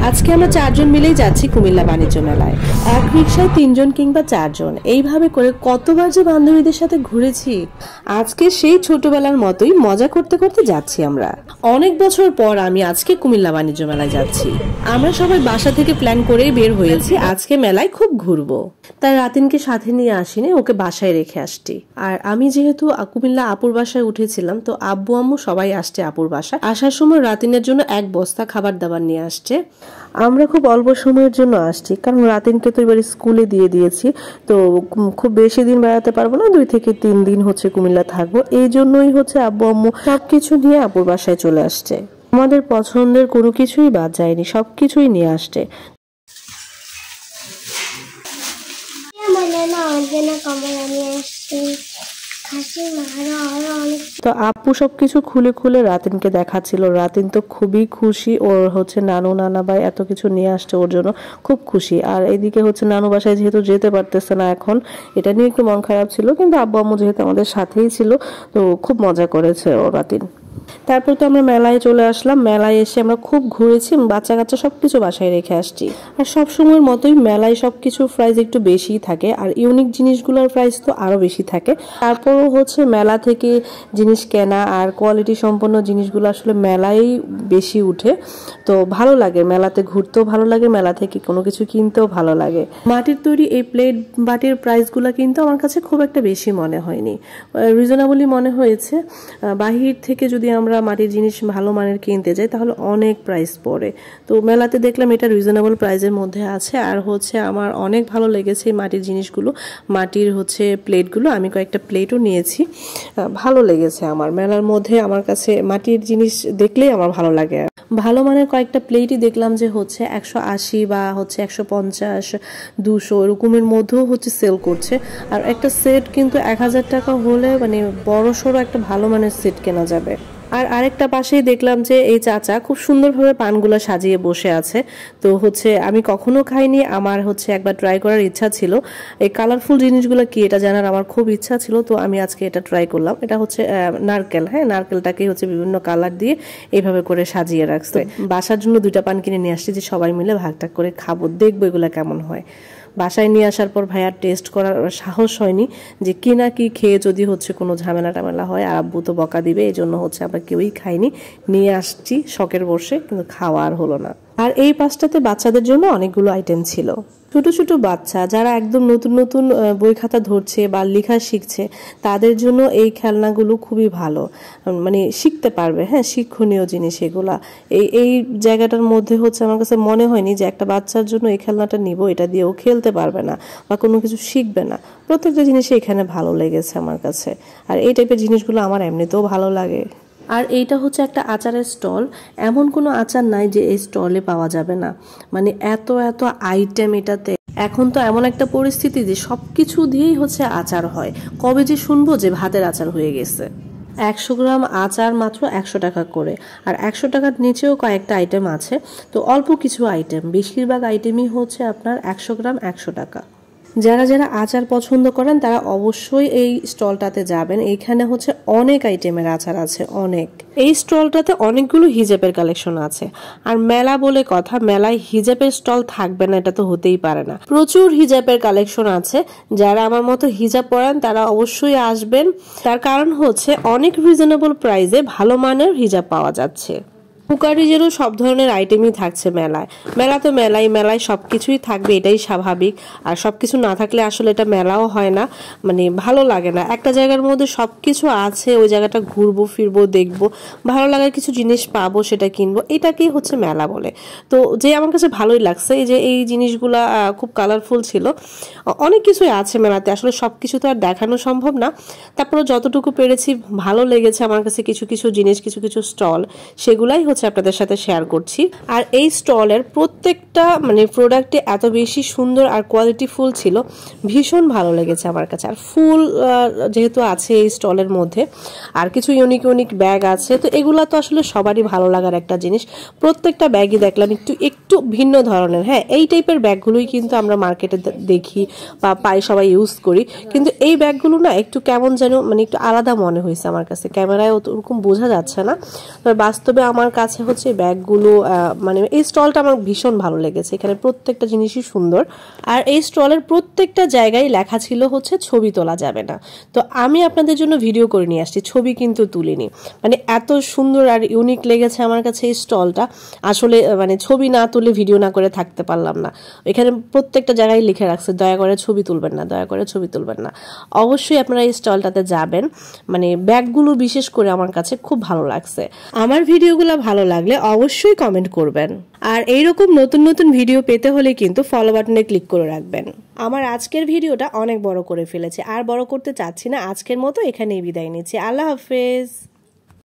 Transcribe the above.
আজকে আমরা 4 জন মিলেই যাচ্ছি কুমিল্লা বাণিজ্য মেলায়। এক রিকশায় 3 জন কিংবা 4 জন, এইভাবে করে কতবার যে বান্ধবীদের সাথে ঘুরেছি। আজকে সেই ছোটবেলার মতোই মজা করতে করতে যাচ্ছি আমরা। অনেক বছর পর আমি আজকে কুমিল্লা বাণিজ্য মেলায় যাচ্ছি। আমরা সবাই বাসা থেকে প্ল্যান করেই বের হয়েছি আজকে মেলায় খুব ঘুরবো। তাই রাতিনকে সাথে নিয়ে আসিনি, ওকে বাসায় রেখে আসছি। আর আমি যেহেতু কুমিল্লা আপুর বাসায় উঠেছিলাম, তো আব্বু আম্মু সবাই আসছে আপুর বাসায়। আসার সময় রাতিনের জন্য এক বস্তা খাবার দাবার নিয়ে আসছে। আমরা খুব অল্প সময়ের জন্য আসছি, কারণ রাতিনকে তো এবার স্কুলে দিয়ে দিয়েছি, তো খুব বেশি দিন বেড়াতে পারবো না, 2 থেকে 3 দিন হচ্ছে কুমিল্লা থাকবো। এই জন্যই হচ্ছে আব্বু আম্মু সবকিছু নিয়ে আপুর বাসায় চলে আসছে। আমাদের পছন্দের কোনো কিছুই বাদ যায়নি, সবকিছুই নিয়ে আসছে। তো আপু সবকিছু খুলে খুলে রাতিনকে দেখাচ্ছিল। রাতিন তো খুবই খুশি, ওর হচ্ছে নানু নানা ভাই এত কিছু নিয়ে আসছে, ওর জন্য খুব খুশি। আর এদিকে হচ্ছে নানু বাসায় যেহেতু যেতে পারতেছে না এখন, এটা নিয়ে একটু মন খারাপ ছিল, কিন্তু আব্বু আম্মু যেহেতু আমাদের সাথেই ছিল, তো খুব মজা করেছে ও রাতিন। তারপর তো আমরা মেলায় চলে আসলাম। মেলায় এসে আমরা খুব ঘুরেছি, বাচ্চা কাচ্চা সবকিছু বাসায় রেখে আসছি। আর সব সময়ের মতোই মেলায় সবকিছুর প্রাইস একটু বেশিই থাকে, আর ইউনিক জিনিসগুলোর প্রাইস তো আরো বেশি থাকে। তারপরও হচ্ছে মেলা থেকে জিনিস কেনা আর কোয়ালিটি সম্পন্ন জিনিসগুলো আসলে মেলায় বেশি উঠে, তো ভালো লাগে। মেলাতে ঘুরতেও ভালো লাগে, মেলা থেকে কোনো কিছু কিনতেও ভালো লাগে। মাটির তৈরি এই প্লেট বাটির প্রাইসগুলো কিন্তু আমার কাছে খুব একটা বেশি মনে হয়নি, রিজনেবলই মনে হয়েছে। বাহির থেকে যদি আমরা মাটির জিনিস ভালো মানের কিনতে যাই তাহলে অনেক প্রাইস পড়ে, তো মেলাতে দেখলাম এটা রিজনেবল প্রাইসের মধ্যে আছে। আর হচ্ছে আমার অনেক ভালো লেগেছে মাটির জিনিসগুলো, মাটির হচ্ছে প্লেটগুলো। আমি কয়েকটা প্লেটও নিয়েছি, ভালো লেগেছে আমার। মেলার মধ্যে আমার কাছে মাটির জিনিস দেখলেই আমার ভালো লাগে। ভালো মানের কয়েকটা প্লেটই দেখলাম যে হচ্ছে 180 বা হচ্ছে 150, 200 এরকমের মধ্যেও হচ্ছে সেল করছে। আর একটা সেট কিন্তু 1000 টাকা হলে মানে বড় সড়ো একটা ভালো মানের সেট কেনা যাবে। আর আরেকটা পাশেই দেখলাম যে এই চাচা খুব সুন্দরভাবে পানগুলো সাজিয়ে বসে আছে। তো হচ্ছে আমি কখনো খাইনি, আমার হচ্ছে একবার ট্রাই করার ইচ্ছা ছিল। এই কালারফুল জিনিসগুলো কি এটা জানার আমার খুব ইচ্ছা ছিল, তো আমি আজকে এটা ট্রাই করলাম। এটা হচ্ছে নারকেল, হ্যাঁ, নারকেলটাকে হচ্ছে বিভিন্ন কালার দিয়ে এইভাবে করে সাজিয়ে রাখছে। বাসার জন্য 2টা পান কিনে নিয়ে আসছি যে সবাই মিলে ভাগটাগ করে খাবো, দেখবো এগুলো কেমন হয়। বাসায় নিয়ে আসার পর ভাইয়ার টেস্ট করার সাহস হয়নি, যে কি না কি খেয়ে যদি হচ্ছে কোনো ঝামেলা টামেলা হয়, আর আব্বু তো বকা দিবে, এই জন্য হচ্ছে আমরা কেউই খাইনি। নিয়ে আসছি শখের বসে, কিন্তু খাওয়া আর হলো না। আর এই পাশটাতে বাচ্চাদের জন্য অনেকগুলো আইটেম ছিল। ছোট ছোট বাচ্চা যারা একদম নতুন নতুন বই খাতা ধরছে বা লেখা শিখছে, তাদের জন্য এই খেলনাগুলো খুবই ভালো, মানে শিখতে পারবে, হ্যাঁ, শিক্ষণীয় জিনিস এগুলা। এই জায়গাটার মধ্যে হচ্ছে আমার কাছে মনে হয়নি যে একটা বাচ্চার জন্য এই খেলনাটা নিব, এটা দিয়েও খেলতে পারবে না বা কোনো কিছু শিখবে না। প্রত্যেকটা জিনিসই এখানে ভালো লেগেছে আমার কাছে। আর এই টাইপের জিনিসগুলো আমার এমনিতেও ভালো লাগে। আর এইটা হচ্ছে একটা আচারের স্টল। এমন কোনো আচার নাই যে এই স্টলে পাওয়া যাবে না, মানে এত এত আইটেম এটাতে। এখন তো এমন একটা পরিস্থিতি যে সবকিছু দিয়েই হচ্ছে আচার হয়। কবে যে শুনবো যে ভাতের আচার হয়ে গেছে। 100 গ্রাম আচার মাত্র 100 টাকা করে, আর 100 টাকার নিচেও কয়েকটা আইটেম আছে, তো অল্প কিছু আইটেম, বেশিরভাগ আইটেমই হচ্ছে আপনার 100 গ্রাম 100 টাকা। যারা যারা আচার পছন্দ করেন তারা অবশ্যই এই স্টলটাতে যাবেন। এইখানে হচ্ছে অনেক আইটেমের আচার আছে, অনেক। এই স্টলটাতে অনেকগুলো হিজাবের কালেকশন আছে। আর মেলা বলে কথা, মেলায় হিজাবের স্টল থাকবে না এটা তো হতেই পারে না। প্রচুর হিজাবের কালেকশন আছে। যারা আমার মতো হিজাব পরেন তারা অবশ্যই আসবেন, তার কারণ হচ্ছে অনেক রিজনেবল প্রাইসে ভালো মানের হিজাব পাওয়া যাচ্ছে। কুকারিজেরও সব ধরনের আইটেমই থাকছে মেলায়। মেলা তো মেলায় সবকিছুই থাকবে, এটাই স্বাভাবিক। আর সবকিছু না থাকলে আসলে এটা মেলাও হয় না, মানে ভালো লাগে না। একটা জায়গার মধ্যে সবকিছু আছে, ওই জায়গাটা ঘুরবো ফিরবো দেখবো, ভালো লাগার কিছু জিনিস পাবো, সেটা কিনবো, এটাকেই হচ্ছে মেলা বলে। তো যে আমার কাছে ভালোই লাগছে এই যে এই জিনিসগুলা খুব কালারফুল ছিল। অনেক কিছুই আছে মেলাতে, আসলে সবকিছু তো আর দেখানো সম্ভব না। তারপরে যতটুকু পেরেছি ভালো লেগেছে আমার কাছে কিছু কিছু জিনিস, কিছু কিছু স্টল, সেগুলাই হচ্ছে আপনাদের সাথে শেয়ার করছি। আর এই স্টলের প্রত্যেকটা মানে প্রোডাক্টে এত বেশি সুন্দর আর কোয়ালিটিফুল ছিল, ভীষণ ভালো লেগেছে আমার কাছে। আর ফুল যেহেতু আছে এই স্টলের মধ্যে, আর কিছু ইউনিক ইউনিক ব্যাগ আছে, তো এগুলা তো আসলে সবারই ভালো লাগার একটা জিনিস। প্রত্যেকটা ব্যাগই দেখলাম একটু ভিন্ন ধরনের। হ্যাঁ, এই টাইপের ব্যাগগুলোই কিন্তু আমরা মার্কেটে দেখি বা পাই, সবাই ইউজ করি, কিন্তু এই ব্যাগগুলো না একটু কেমন যেন মানে একটু আলাদা মনে হয়েছে আমার কাছে। ক্যামেরায় ওরকম বোঝা যাচ্ছে না, তবে বাস্তবে আমার কাছে হচ্ছে ব্যাগগুলো মানে এই স্টলটা আমার ভীষণ ভালো লেগেছে, এখানে প্রত্যেকটা জিনিসই সুন্দর। আর এই স্টলের প্রত্যেকটা জায়গায় লেখা ছিল হচ্ছে ছবি তোলা যাবে না। তো আমি আপনাদের জন্য ভিডিও করে নিয়ে আসছি, ছবি কিন্তু তুলিনি। মানে এত সুন্দর আর ইউনিক লেগেছে আমার কাছে এই স্টলটা, আসলে মানে ছবি না তুলে ভিডিও না করে থাকতে পারলাম না। এখানে প্রত্যেকটা জায়গায় লিখে রাখছে দয়া করে ছবি তুলবেন না, দয়া করে ছবি তুলবেন না। অবশ্যই আপনারা এই স্টলটাতে যাবেন, মানে ব্যাগগুলো বিশেষ করে আমার কাছে খুব ভালো লাগছে। আমার ভিডিওগুলো ভালো লাগলে অবশ্যই কমেন্ট করবেন। আর এইরকম নতুন নতুন ভিডিও পেতে হলে কিন্তু ফলো বাটনে ক্লিক করে রাখবেন। আমার আজকের ভিডিওটা অনেক বড় করে ফেলেছে, আর বড় করতে চাচ্ছি না। আজকের মতো এখানেই বিদায় নিচ্ছি। আল্লাহ হাফেজ।